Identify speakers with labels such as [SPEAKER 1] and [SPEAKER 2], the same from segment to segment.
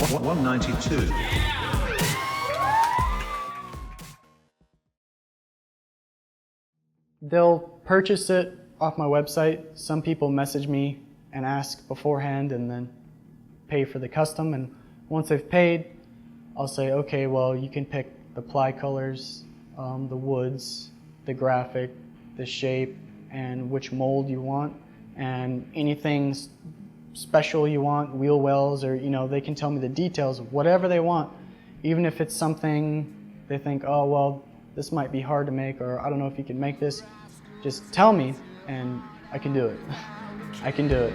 [SPEAKER 1] 192.
[SPEAKER 2] They'll purchase it off my website. Some people message me and ask beforehand and then pay for the custom. And once they've paid, I'll say, okay, well, you can pick the ply colors, the woods, the graphic, the shape, and which mold you want. And anything special you want, wheel wells, or they can tell me the details of whatever they want. Even if it's something they think, oh, well, this might be hard to make, or I don't know if you can make this, just tell me and I can do it. I can do it.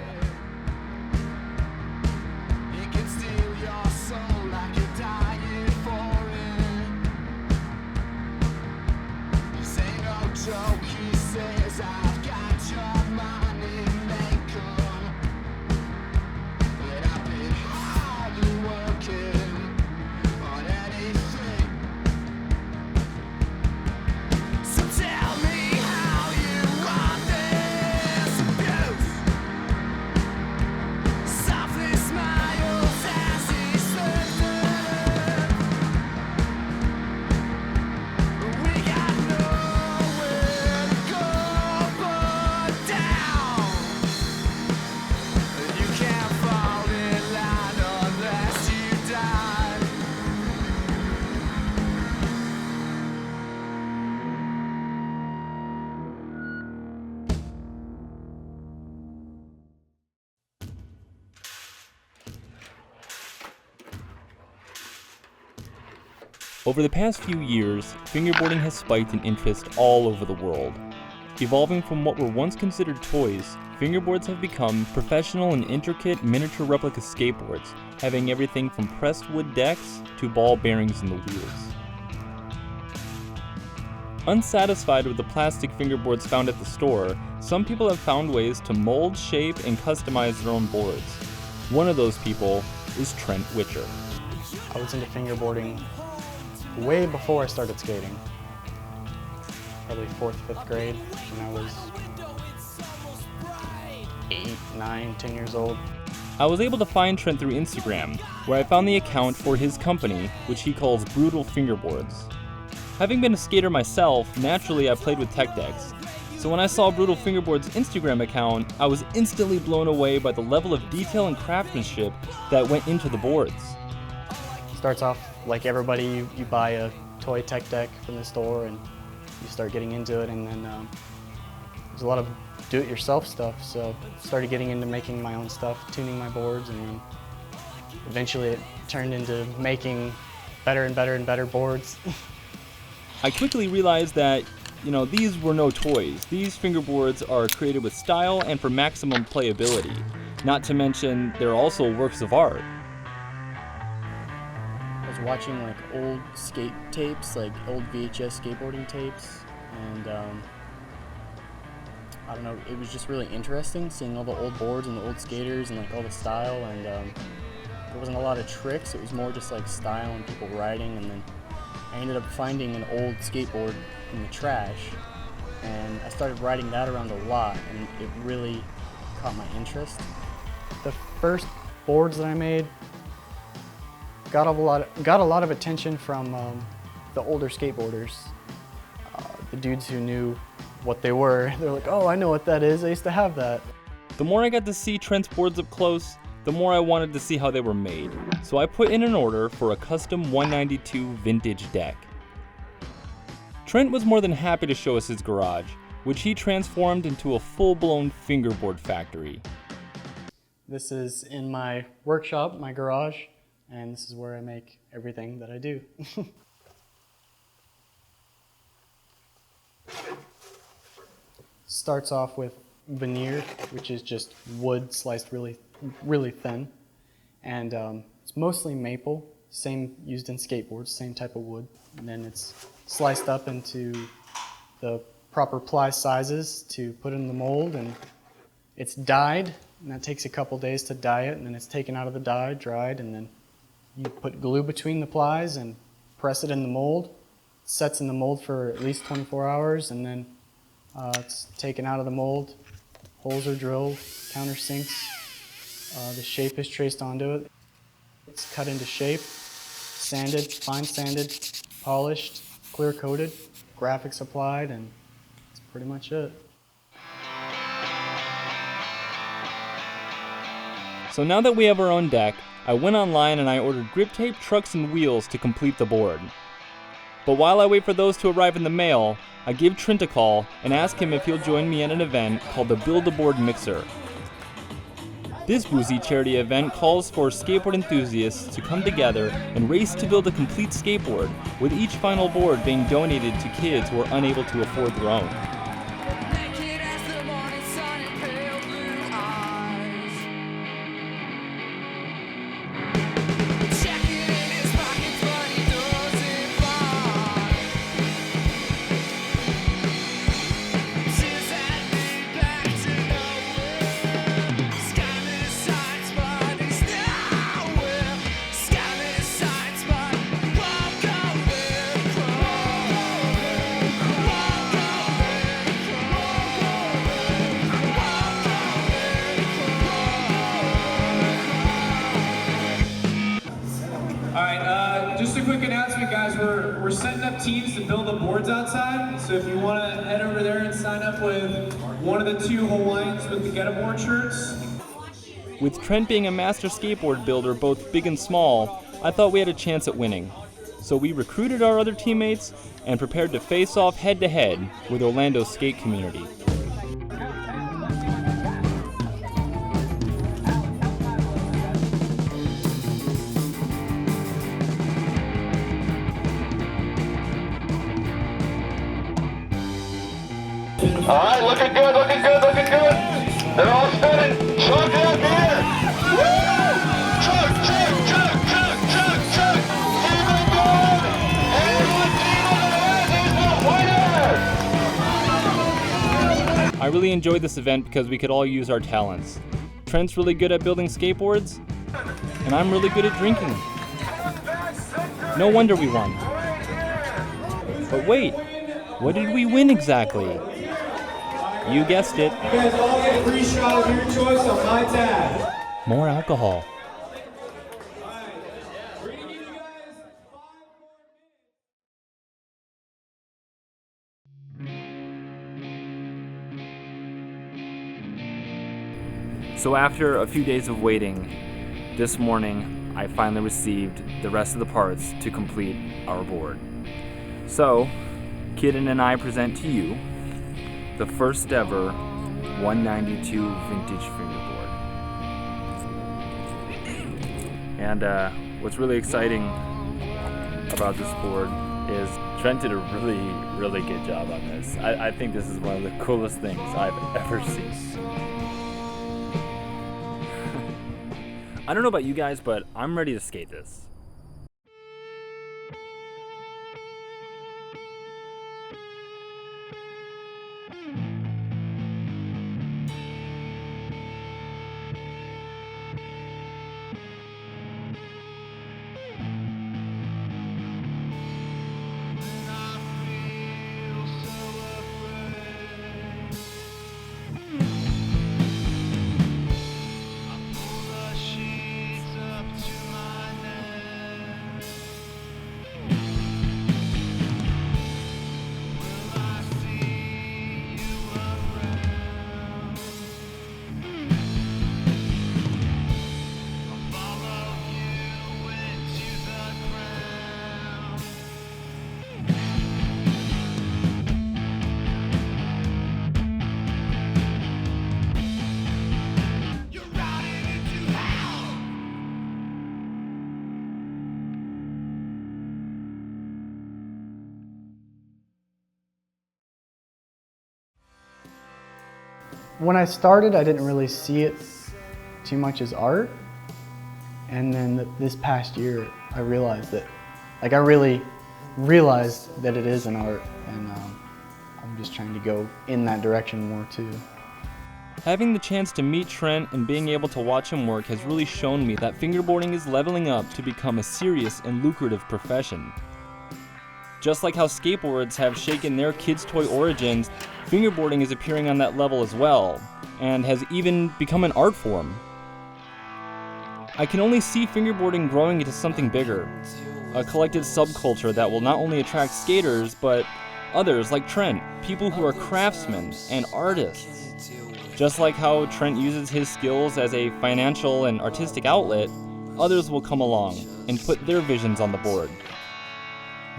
[SPEAKER 3] Over the past few years, fingerboarding has spiked in interest all over the world. Evolving from what were once considered toys, fingerboards have become professional and intricate miniature replica skateboards, having everything from pressed wood decks to ball bearings in the wheels. Unsatisfied with the plastic fingerboards found at the store, some people have found ways to mold, shape, and customize their own boards. One of those people is Trent Witcher.
[SPEAKER 2] I was into fingerboarding way before I started skating. Probably 4th, 5th grade when I was 8, 9, 10 years old.
[SPEAKER 3] I was able to find Trent through Instagram, where I found the account for his company, which he calls Brutal Fingerboards. Having been a skater myself, naturally I played with tech decks. So when I saw Brutal Fingerboards' Instagram account, I was instantly blown away by the level of detail and craftsmanship that went into the boards.
[SPEAKER 2] Starts off like everybody, you buy a toy tech deck from the store and you start getting into it, and then there's a lot of do-it-yourself stuff, so started getting into making my own stuff, tuning my boards, and then eventually it turned into making better and better and better boards.
[SPEAKER 3] I quickly realized that, these were no toys. These fingerboards are created with style and for maximum playability. Not to mention, they're also works of art.
[SPEAKER 2] I was watching like old skate tapes, like old VHS skateboarding tapes, and I don't know, it was just really interesting seeing all the old boards and the old skaters and like all the style, and there wasn't a lot of tricks, it was more just like style and people riding. And then I ended up finding an old skateboard in the trash, and I started riding that around a lot, and it really caught my interest. The first boards that I made got a lot of attention from the older skateboarders, the dudes who knew what they were. They're like, oh, I know what that is, I used to have that.
[SPEAKER 3] The more I got to see Trent's boards up close, the more I wanted to see how they were made. So I put in an order for a custom 192 vintage deck. Trent was more than happy to show us his garage, which he transformed into a full-blown fingerboard factory.
[SPEAKER 2] This is in my workshop, my garage, and this is where I make everything that I do. Starts off with veneer, which is just wood sliced really thin, and it's mostly maple, same used in skateboards, same type of wood, and then it's sliced up into the proper ply sizes to put in the mold, and it's dyed, and that takes a couple days to dye it, and then it's taken out of the dye, dried, and then you put glue between the plies and press it in the mold. It sets in the mold for at least 24 hours, and then it's taken out of the mold. Holes are drilled, countersinks. The shape is traced onto it. It's cut into shape, sanded, fine sanded, polished, clear coated, graphics applied, and that's pretty much it.
[SPEAKER 3] So now that we have our own deck, I went online and I ordered grip tape, trucks, and wheels to complete the board. But while I wait for those to arrive in the mail, I gave Trent a call and asked him if he'll join me at an event called the Build-A-Board Mixer. This boozy charity event calls for skateboard enthusiasts to come together and race to build a complete skateboard, with each final board being donated to kids who are unable to afford their own.
[SPEAKER 1] Just a quick announcement, guys. We're setting up teams to build the boards outside. So if you want to head over there and sign up with one of the two Hawaiians with the get-a-board shirts.
[SPEAKER 3] With Trent being a master skateboard builder, both big and small, I thought we had a chance at winning. So we recruited our other teammates and prepared to face off head-to-head with Orlando's skate community.
[SPEAKER 4] All right, looking good, looking good, looking good. They're all spinning. Truck out here. Woo! Truck, truck, truck, truck, truck, truck. Fingerboard. And the winner.
[SPEAKER 3] I really enjoyed this event because we could all use our talents. Trent's really good at building skateboards, and I'm really good at drinking. No wonder we won. But wait, what did we win exactly? You guessed it.
[SPEAKER 1] You guys all get a free shot of your choice on my tab.
[SPEAKER 3] More alcohol. So after a few days of waiting, this morning I finally received the rest of the parts to complete our board. So, Kidden and I present to you the first ever 192 vintage fingerboard. And what's really exciting about this board is Trent did a really good job on this. I think this is one of the coolest things I've ever seen. I don't know about you guys, but I'm ready to skate this.
[SPEAKER 2] When I started, I didn't really see it too much as art. And then this past year, I realized that, I really realized that it is an art, and I'm just trying to go in that direction more too.
[SPEAKER 3] Having the chance to meet Trent and being able to watch him work has really shown me that fingerboarding is leveling up to become a serious and lucrative profession. Just like how skateboards have shaken their kids' toy origins, fingerboarding is appearing on that level as well, and has even become an art form. I can only see fingerboarding growing into something bigger, a collective subculture that will not only attract skaters, but others like Trent, people who are craftsmen and artists. Just like how Trent uses his skills as a financial and artistic outlet, others will come along and put their visions on the board,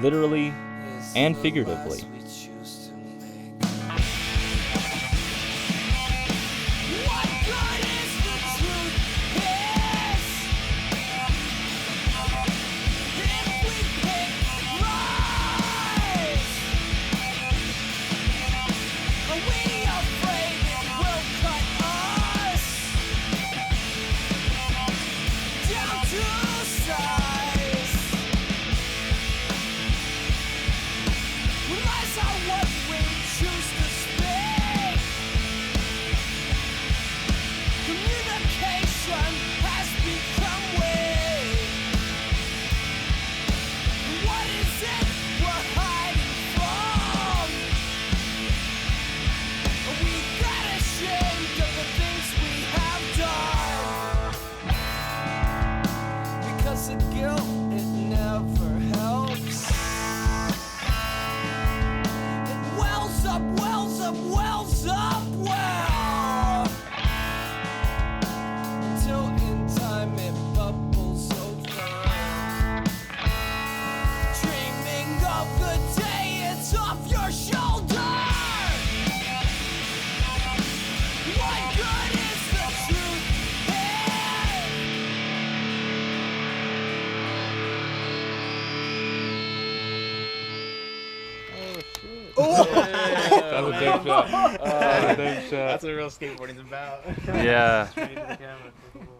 [SPEAKER 3] literally and figuratively.
[SPEAKER 5] That's a big shot. That's a big shot.
[SPEAKER 6] That's what real skateboarding's about.
[SPEAKER 3] Yeah.
[SPEAKER 6] Straight to the camera.